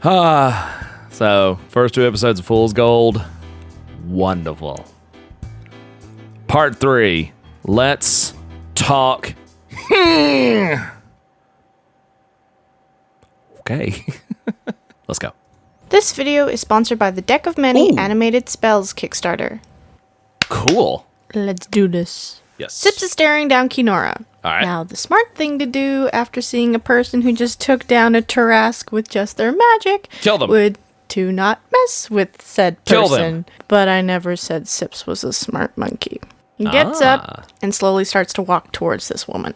So, first 2 episodes of Fool's Gold. Wonderful. Part 3. Let's talk. Okay. Let's go. This video is sponsored by the Deck of Many Animated Spells Kickstarter. Cool. Let's do this. Yes. Sips is staring down Kinora. All right. Now, the smart thing to do after seeing a person who just took down a Tarasque with just their magic Kill them. would to not mess with said Kill person. them. But I never said Sips was a smart monkey. He gets up and slowly starts to walk towards this woman.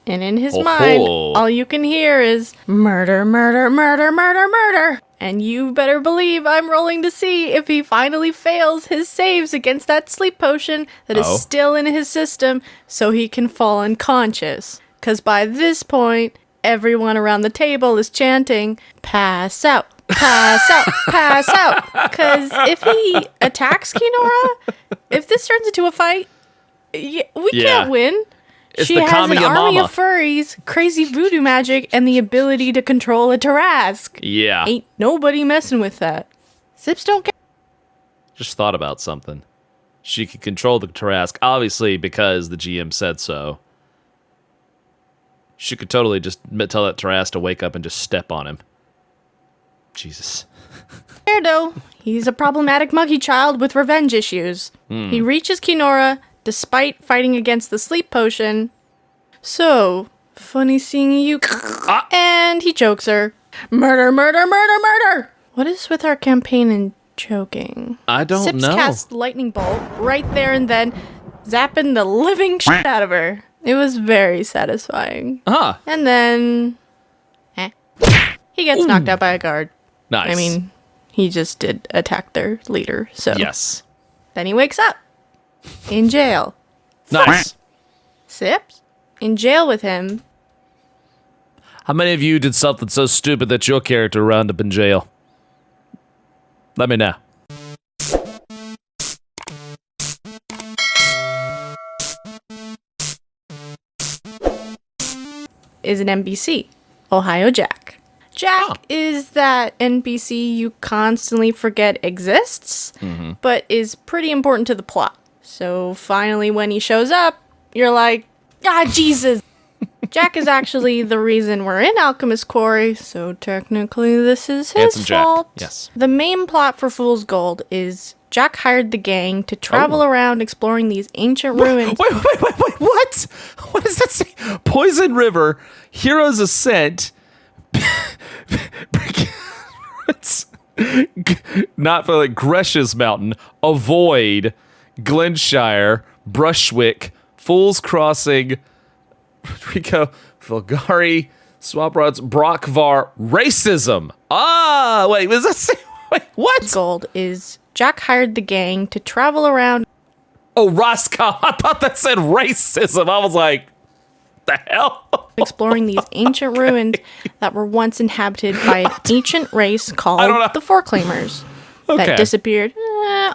And in his mind, all you can hear is murder, murder, murder, murder, murder. And you better believe I'm rolling to see if he finally fails his saves against that sleep potion that is still in his system so he can fall unconscious. Because by this point, everyone around the table is chanting, pass out, pass out, pass out. Because if he attacks Kinora, if this turns into a fight, we can't win. It's she the has an army Kamiyamama. of furries, crazy voodoo magic, and the ability to control a Tarasque. Yeah. Ain't nobody messing with that. Sips don't care. Just thought about something. She could control the Tarasque, obviously, because the GM said so. She could totally just tell that Tarasque to wake up and just step on him. Jesus. Though, he's a problematic monkey child with revenge issues. He reaches Kinora despite fighting against the sleep potion. So, funny seeing you. And he chokes her. Murder, murder, murder, murder! What is with our campaign and choking? I don't Sips know. cast lightning bolt right there and then, zapping the living shit out of her. It was very satisfying. And then... he gets knocked out by a guard. Nice. I mean, he just did attack their leader, so... Yes. Then he wakes up. In jail. Nice. Sips? In jail with him. How many of you did something so stupid that your character wound up in jail? Let me know. Is an NPC. Ohio Jack. Jack is that NPC you constantly forget exists, but is pretty important to the plot. So finally when he shows up, you're like, Jesus! Jack is actually the reason we're in Alchemist Quarry, so technically this is his Handsome Jack. fault. Yes. The main plot for Fool's Gold is Jack hired the gang to travel around exploring these ancient ruins. Wait, what? What does that say? Poison River, Hero's Ascent, not for like Gresh's Mountain, Avoid, Glenshire, Brushwick, Fool's Crossing, Rico, Vulgari, Swamp Rods, Brockvar, Racism. Wait, what does that say? Wait, what? Gold is Jack hired the gang to travel around. Oh, Roscoe. I thought that said racism. I was like, the hell? Exploring these ancient ruins that were once inhabited by an ancient race called the Foreclaimers that disappeared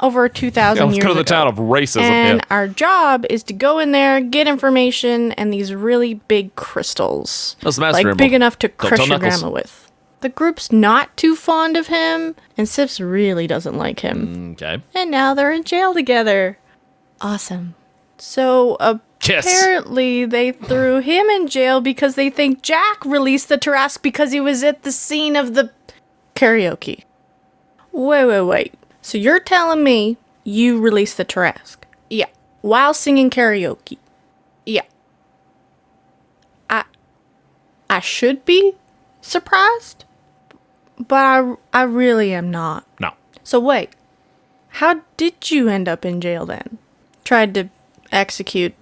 over 2,000 let's years go to the ago. town of racism. And our job is to go in there, get information, and these really big crystals. That's the Master like Emerald. big enough to Don't crush tell your Knuckles. grandma with. The group's not too fond of him, and Sips really doesn't like him. Okay. And now they're in jail together. Awesome. So apparently they threw him in jail because they think Jack released the Tarasque because he was at the scene of the karaoke. Wait. So you're telling me you released the Tarasque? Yeah. While singing karaoke? Yeah. I should be surprised, but I really am not. No. So wait, how did you end up in jail then? Tried to electrocute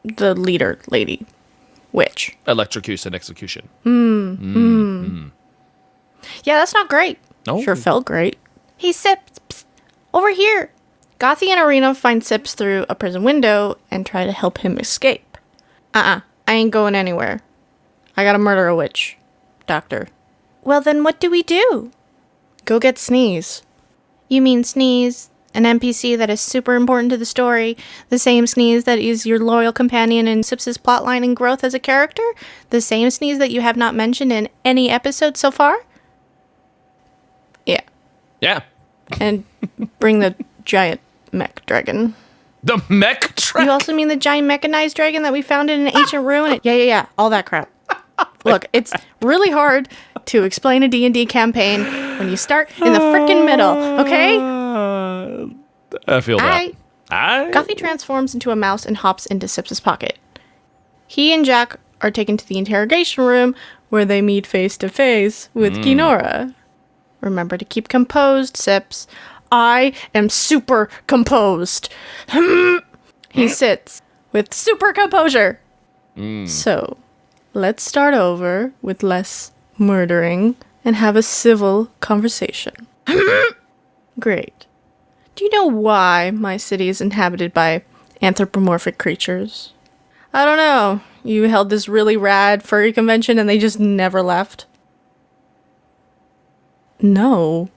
the leader lady. Witch. Electrocution execution. Yeah, that's not great. No. Sure felt great. Hey, Sips, psst, over here. Gothy and Arena find Sips through a prison window and try to help him escape. I ain't going anywhere. I gotta murder a witch. Doctor. Well, then what do we do? Go get Sneeze. You mean Sneeze, An NPC that is super important to the story. The same Sneeze that is your loyal companion in Sips' plotline and growth as a character. The same Sneeze that you have not mentioned in any episode so far. Yeah. Yeah. And bring the giant mech dragon. The mech dragon? You also mean the giant mechanized dragon that we found in an ancient ruin? Yeah. All that crap. Look, it's really hard to explain a D&D campaign when you start in the frickin' middle, okay? I feel that. Gothy transforms into a mouse and hops into Sips' pocket. He and Jack are taken to the interrogation room where they meet face to face with Kinora. Remember to keep composed, Sips. I am super composed. He sits with super composure. So, let's start over with less murdering and have a civil conversation. Great. Do you know why my city is inhabited by anthropomorphic creatures? I don't know. You held this really rad furry convention and they just never left? No.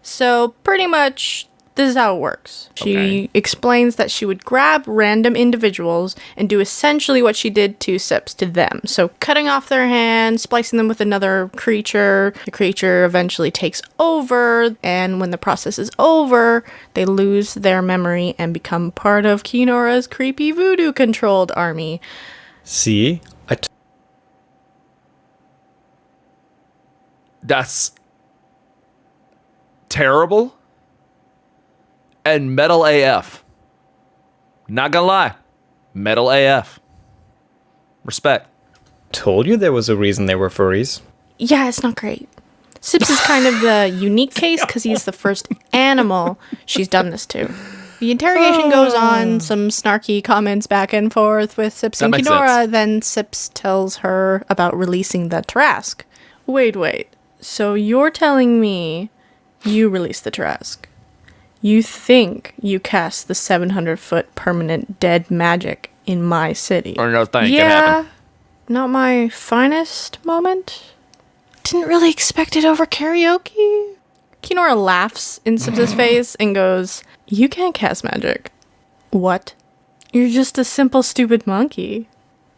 So, pretty much, this is how it works. She explains that she would grab random individuals and do essentially what she did to Sips to them. So, cutting off their hand, splicing them with another creature. The creature eventually takes over, and when the process is over, they lose their memory and become part of Kinora's creepy voodoo-controlled army. See? That's terrible and metal AF. Not gonna lie. Metal AF. Respect. Told you there was a reason they were furries. Yeah, it's not great. Sips is kind of the unique case because he's the first animal she's done this to. The interrogation goes on, some snarky comments back and forth with Sips and Kinora, then Sips tells her about releasing the Tarasque. Wait. So you're telling me you released the Tarasque? You think you cast the 700-foot permanent dead magic in my city? Or no thing can happen. Not my finest moment? Didn't really expect it over karaoke. Kinora laughs in Sips' face and goes, "You can't cast magic." What? You're just a simple stupid monkey.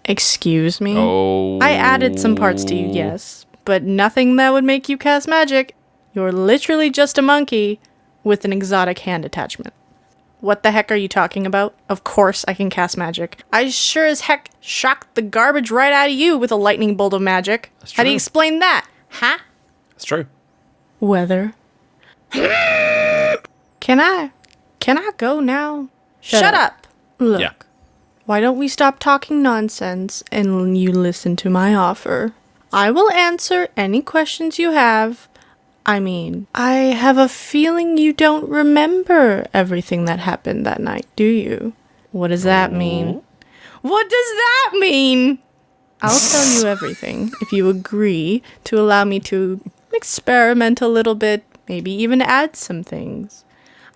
Excuse me? Oh. I added some parts to you, yes, but nothing that would make you cast magic. You're literally just a monkey with an exotic hand attachment. What the heck are you talking about? Of course I can cast magic. I sure as heck shocked the garbage right out of you with a lightning bolt of magic. How do you explain that? Huh? That's true. Weather. Can I go now? Shut up. Look. Yeah. Why don't we stop talking nonsense and you listen to my offer? I will answer any questions you have. I mean, I have a feeling you don't remember everything that happened that night, do you? What does that mean? What does that mean? I'll tell you everything if you agree to allow me to experiment a little bit, maybe even add some things.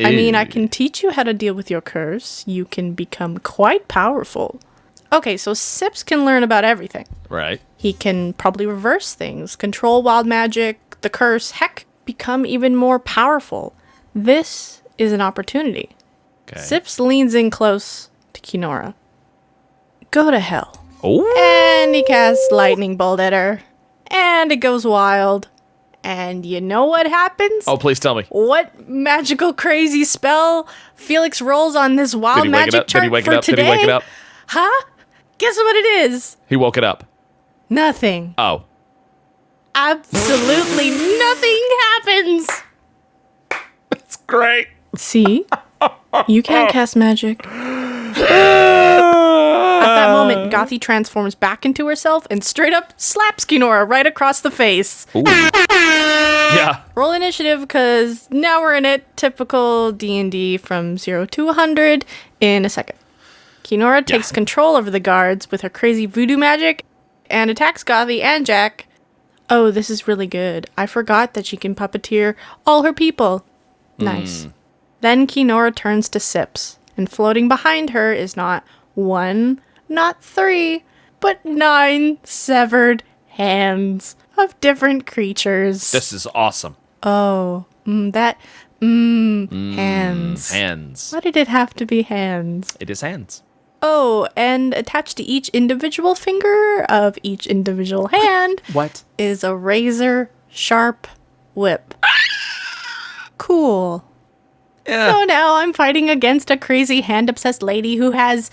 I mean, I can teach you how to deal with your curse. You can become quite powerful. Okay, so Sips can learn about everything. Right. He can probably reverse things, control wild magic, the curse, heck, become even more powerful. This is an opportunity. Okay. Sips leans in close to Kinora. Go to hell. Oh. And he casts lightning bolt at her. And it goes wild. And you know what happens? Oh, please tell me. What magical crazy spell Felix rolls on this wild magic chart for today? Did he wake it up? Huh? Guess what it is? He woke it up. Nothing. Oh. Absolutely nothing happens. That's great. See? You can't cast magic. At that moment, Gothy transforms back into herself and straight up slaps Kinora right across the face. Ooh. Yeah. Roll initiative because now we're in it. Typical D&D from 0 to 100 in a second. Kinora takes control over the guards with her crazy voodoo magic and attacks Gothy and Jack. Oh, this is really good. I forgot that she can puppeteer all her people. Nice. Then Kinora turns to Sips, and floating behind her is not 1, not 3, but 9 severed hands of different creatures. This is awesome. Oh, that Hands. Hands. Why did it have to be hands? It is hands. Oh, and attached to each individual finger of each individual hand What? is a razor sharp whip. Cool. Yeah. So now I'm fighting against a crazy hand-obsessed lady who has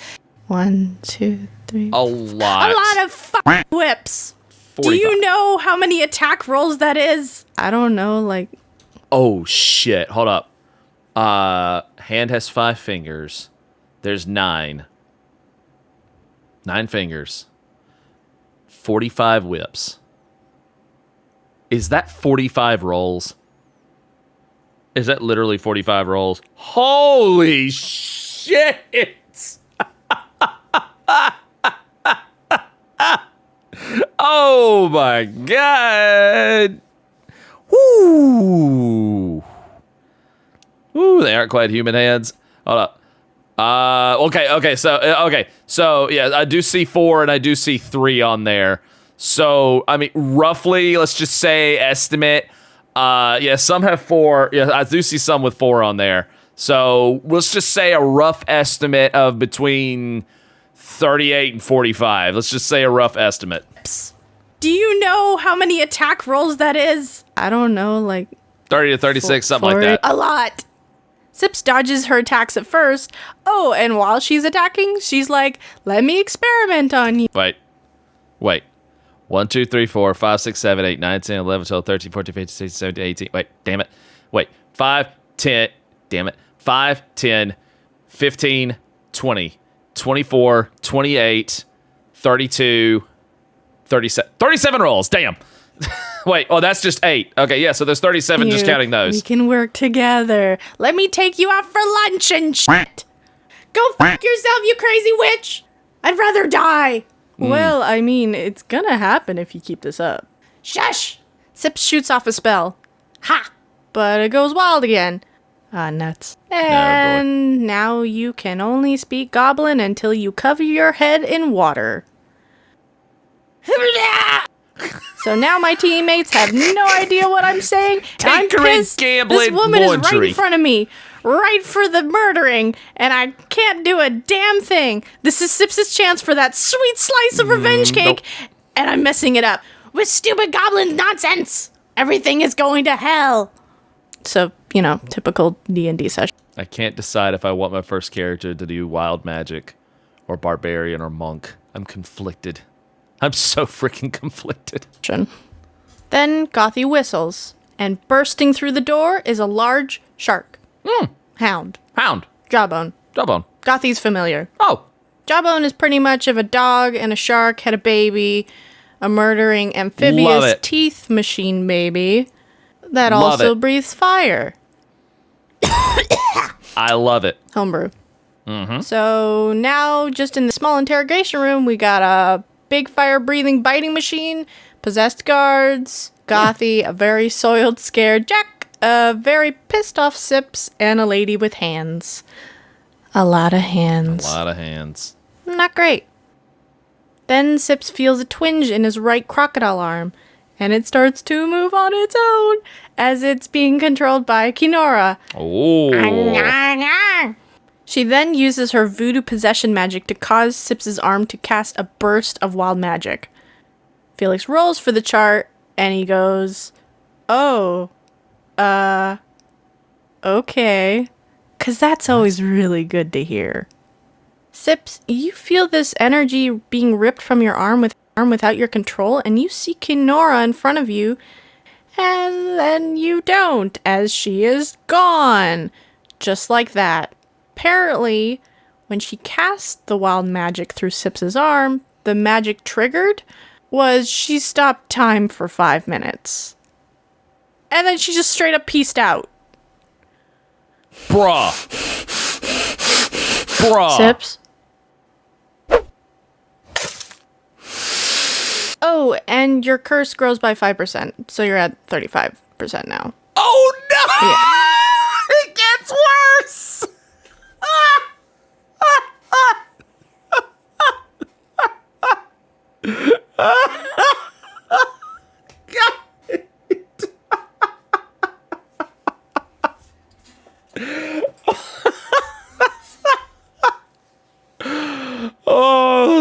1, 2, 3, A lot. a lot of fucking whips. 45. Do you know how many attack rolls that is? I don't know, like... Oh, shit. Hold up. Hand has 5 fingers. There's 9. 9 fingers. 45 whips. Is that 45 rolls? Is that literally 45 rolls? Holy shit! Oh my god! Woo! Ooh, they aren't quite human hands. Hold up. Okay. So yeah, I do see 4 and I do see 3 on there. So I mean, roughly, let's just say estimate. Yeah, some have 4. Yeah, I do see some with 4 on there. So let's just say a rough estimate of between 38 and 45. Let's just say a rough estimate. Do you know how many attack rolls that is? I don't know, like... 30 to 36, something like that. A lot. Sips dodges her attacks at first. Oh, and while she's attacking, she's like, let me experiment on you. Wait. 1, 2, 3, 4, 5, 6, 7, 8, 9, 10, 11, 12, 13, 14, 15, 16, 17, 18. Wait, damn it. Wait. 5, 10. Damn it. 5, 10, 15, 20, 24, 28, 32, 37. 37 rolls. Damn. Wait. Oh, that's just 8. Okay, yeah, so there's 37 just counting those. We can work together. Let me take you out for lunch and shit. Go fuck yourself, you crazy witch. I'd rather die. Well, I mean, it's gonna happen if you keep this up. Shush! Sips shoots off a spell. Ha! But it goes wild again. Ah, nuts. And now you can only speak Goblin until you cover your head in water. So now my teammates have no idea what I'm saying, and I'm pissed. This woman is right in front of me, right for the murdering, and I can't do a damn thing. This is Sips' chance for that sweet slice of revenge cake, and I'm messing it up with stupid goblin nonsense. Everything is going to hell. So, you know, typical D&D session. I can't decide if I want my first character to do wild magic or barbarian or monk. I'm conflicted. I'm so freaking conflicted. Then Gothy whistles, and bursting through the door is a large shark. Hound. Jawbone. Gothy's familiar. Oh. Jawbone is pretty much of a dog and a shark had a baby, a murdering amphibious teeth machine baby that also breathes fire. I love it. Homebrew. So now, just in the small interrogation room, we got a big fire-breathing biting machine, possessed guards, Gothy, a very soiled, scared Jack, a very pissed-off Sips, and a lady with hands. A lot of hands. Not great. Then Sips feels a twinge in his right crocodile arm, and it starts to move on its own as it's being controlled by Kinora. Oh. She then uses her voodoo possession magic to cause Sips' arm to cast a burst of wild magic. Felix rolls for the chart, and he goes, oh, okay. 'Cause that's always really good to hear. Sips, you feel this energy being ripped from your arm without your control, and you see Kinora in front of you, and then you don't, as she is gone. Just like that. Apparently, when she cast the wild magic through Sips' arm, the magic triggered was she stopped time for 5 minutes. And then she just straight up peaced out. Bruh. Sips? Oh, and your curse grows by 5%, so you're at 35% now. Oh no! Yeah. It gets worse!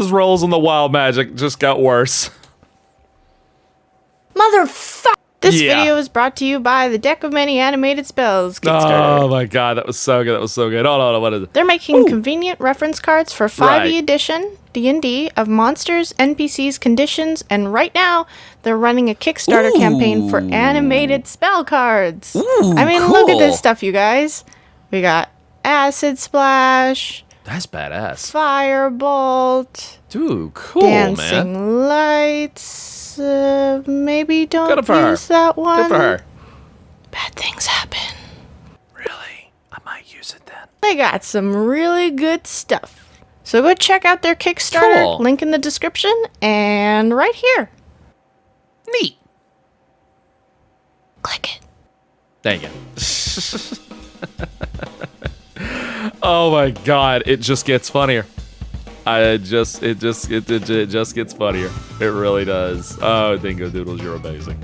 Those rolls on the wild magic just got worse. Motherfucker! This Yeah. video is brought to you by the Deck of Many Animated Spells Kickstarter. Oh my god, that was so good. That was so good. Hold on, what is it? They're making convenient reference cards for 5e Right. edition D&D of monsters, NPCs, conditions, and right now they're running a Kickstarter campaign for animated spell cards. I mean, look at cool. this stuff, you guys. We got Acid Splash, That's badass. Firebolt, Dude, cool, Dancing man. Lights. Maybe don't Good for her. use that one. Good for her. Bad things happen. Really? I might use it then. They got some really good stuff. So go check out their Kickstarter, Cool. link in the description, and right here. Neat. Click it. Dang it. Oh my god, it just gets funnier. It just gets funnier. It really does. Oh, Dingo Doodles, you're amazing.